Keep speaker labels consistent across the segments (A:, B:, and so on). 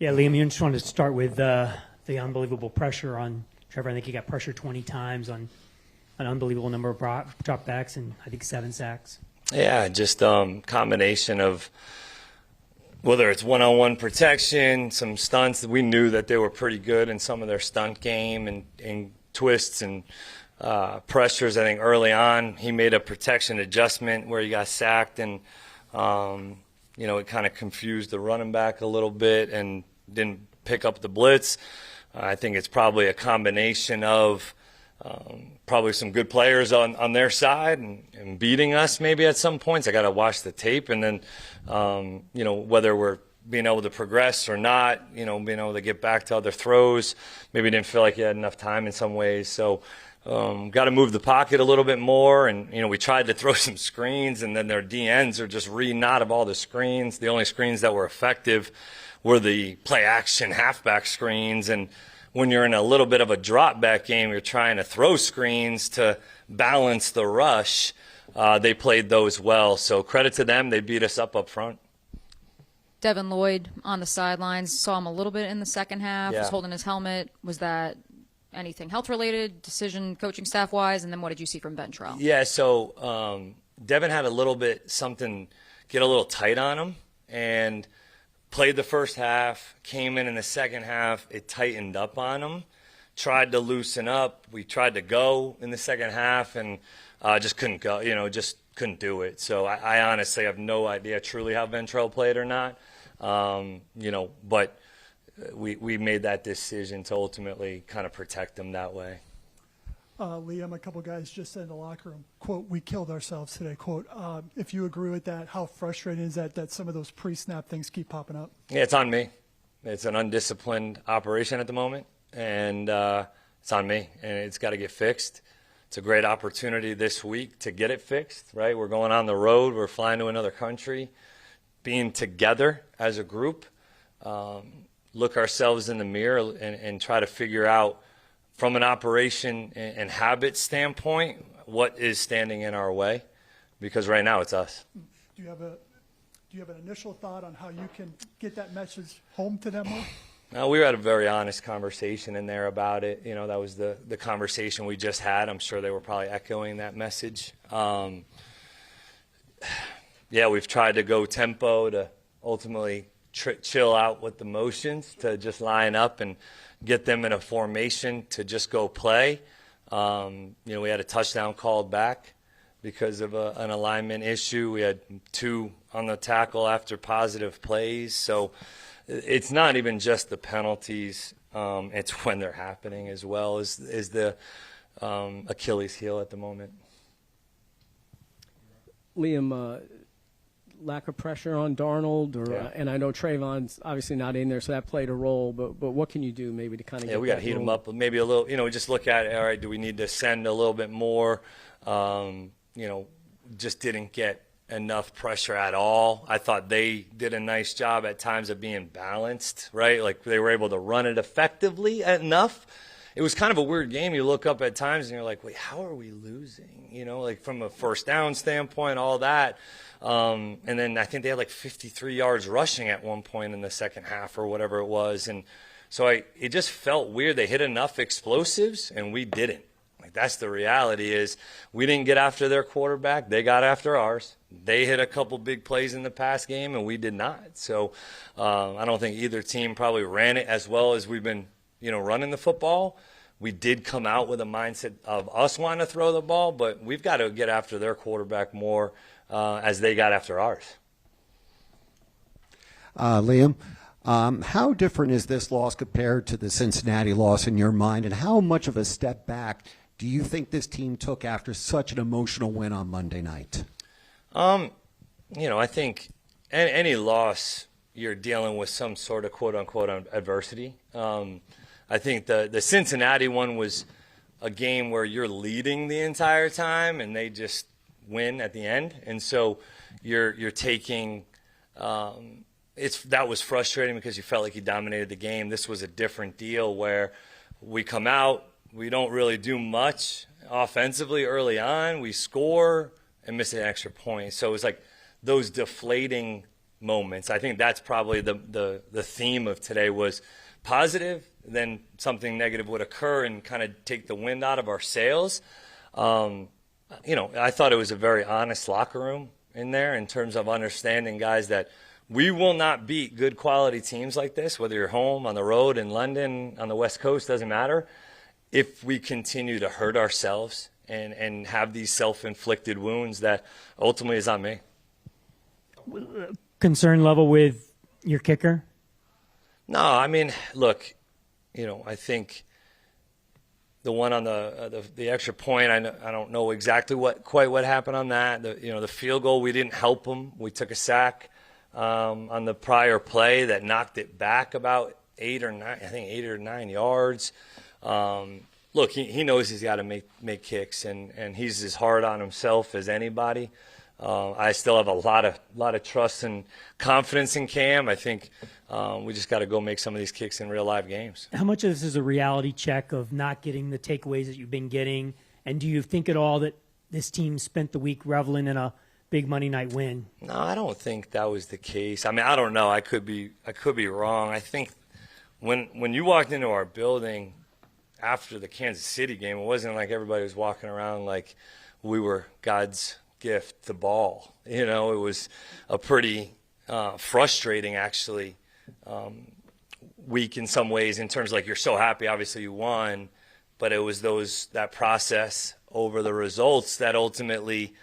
A: Yeah, Liam, you just wanted to start with the unbelievable pressure on Trevor. I think he got pressured 20 times on an unbelievable number of dropbacks and I think 7 sacks.
B: Yeah, just combination of whether it's one-on-one protection, some stunts. We knew that they were pretty good in some of their stunt game and twists and pressures. I think early on he made a protection adjustment where he got sacked and, it kind of confused the running back a little bit and didn't pick up the blitz. I think it's probably a combination of probably some good players on their side and beating us maybe at some points. I got to watch the tape and then, whether we're being able to progress or not, being able to get back to other throws. Maybe didn't feel like he had enough time in some ways. So got to move the pocket a little bit more. And, we tried to throw some screens and then their DNs are just reading out of all the screens. The only screens that were effective were the play action halfback screens. And when you're in a little bit of a drop back game, you're trying to throw screens to balance the rush. They played those well. So credit to them. They beat us up front.
C: Devin Lloyd on the sidelines, saw him a little bit in the second half, was holding his helmet. Was that anything health-related, decision, coaching staff-wise? And then what did you see from Ventrell?
B: Yeah, so Devin had a little bit something get a little tight on him and played the first half, came in the second half, it tightened up on him, tried to loosen up. We tried to go in the second half and just couldn't go, just couldn't do it. So I honestly have no idea truly how Ventrell played or not. But we made that decision to ultimately kind of protect them that way.
D: Liam, a couple guys just said in the locker room, quote, "We killed ourselves today," quote. If you agree with that, how frustrating is that some of those pre-snap things keep popping up?
B: Yeah, it's on me. It's an undisciplined operation at the moment, and it's on me, and it's got to get fixed. It's a great opportunity this week to get it fixed, right? We're going on the road. We're flying to another country. Being together as a group, look ourselves in the mirror and try to figure out from an operation and habit standpoint what is standing in our way, because right now it's us.
D: Do you have an initial thought on how you can get that message home to them more?
B: No, we had a very honest conversation in there about it. That was the conversation we just had. I'm sure they were probably echoing that message. We've tried to go tempo to ultimately chill out with the motions, to just line up and get them in a formation to just go play. We had a touchdown called back because of an alignment issue. We had 2 on the tackle after positive plays. So it's not even just the penalties. It's when they're happening as well is the Achilles heel at the moment.
E: Liam, lack of pressure on Darnold, and I know Trayvon's obviously not in there, so that played a role. But what can you do maybe to kind of get
B: we got to heat him up maybe a little. Just look at it. All right, do we need to send a little bit more? Just didn't get enough pressure at all. I thought they did a nice job at times of being balanced, right? Like they were able to run it effectively enough. It was kind of a weird game. You look up at times and you're like, wait, how are we losing? Like from a first down standpoint, all that. And then I think they had like 53 yards rushing at one point in the second half or whatever it was. And so it just felt weird. They hit enough explosives and we didn't. Like that's the reality is we didn't get after their quarterback. They got after ours. They hit a couple big plays in the pass game and we did not. So I don't think either team probably ran it as well as we've been, running the football. We did come out with a mindset of us wanting to throw the ball, but we've got to get after their quarterback more as they got after ours.
F: Liam, how different is this loss compared to the Cincinnati loss in your mind, and how much of a step back do you think this team took after such an emotional win on Monday night?
B: I think any loss, you're dealing with some sort of quote-unquote adversity. I think the Cincinnati one was a game where you're leading the entire time and they just win at the end. And so you're taking that was frustrating because you felt like you dominated the game. This was a different deal where we come out, we don't really do much offensively early on. We score and miss an extra point. So it was like those deflating moments. I think that's probably the theme of today was positive, then something negative would occur and kind of take the wind out of our sails. I thought it was a very honest locker room in there in terms of understanding, guys, that we will not beat good quality teams like this, whether you're home, on the road, in London, on the West Coast, doesn't matter, if we continue to hurt ourselves and have these self-inflicted wounds that ultimately is on me.
A: Concern level with your kicker?
B: No, I mean, look, I think the one on the extra point, I don't know exactly quite what happened on that. The field goal, we didn't help them. We took a sack on the prior play that knocked it back about 8 or 9 yards. Look, he knows he's got to make kicks, and he's as hard on himself as anybody. I still have a lot of trust and confidence in Cam. I think we just got to go make some of these kicks in real live games.
A: How much of this is a reality check of not getting the takeaways that you've been getting? And do you think at all that this team spent the week reveling in a big Monday night win?
B: No, I don't think that was the case. I mean, I don't know. I could be wrong. I think when you walked into our building after the Kansas City game, it wasn't like everybody was walking around like we were God's gift to ball. It was a pretty frustrating, actually, week in some ways, in terms of, like, you're so happy, obviously you won, but it was that process over the results that ultimately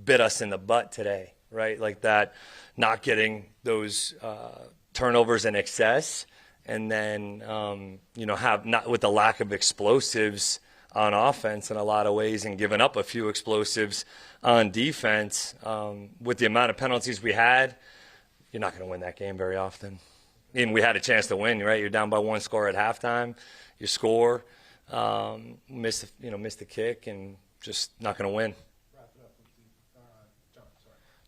B: bit us in the butt today, right? Like that, not getting those turnovers in excess, and then have not with the lack of explosives on offense in a lot of ways, and giving up a few explosives on defense. With the amount of penalties we had, you're not going to win that game very often. And we had a chance to win, right? You're down by 1 score at halftime. You score, miss the kick, and just not going to win.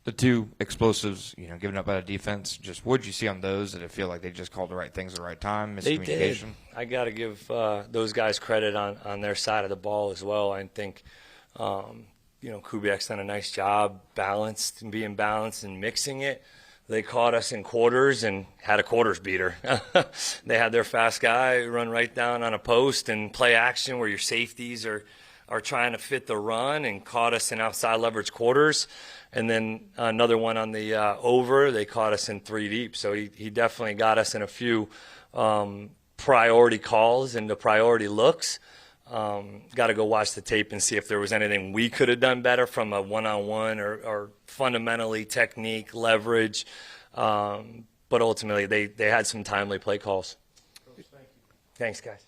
G: The 2 explosives, given up by the defense, just what did you see on those? Did it feel like they just called the right things at the right time?
B: They
G: Miscommunication?
B: did. I got to give those guys credit on their side of the ball as well. I think, Kubiak's done a nice job being balanced and mixing it. They caught us in quarters and had a quarters beater. They had their fast guy run right down on a post and play action where your safeties are trying to fit the run, and caught us in outside leverage quarters. And then another one on the over, they caught us in 3 deep. So he definitely got us in a few priority calls and the priority looks. Got to go watch the tape and see if there was anything we could have done better from a one-on-one or fundamentally technique, leverage. But ultimately, they had some timely play calls. Thanks, guys.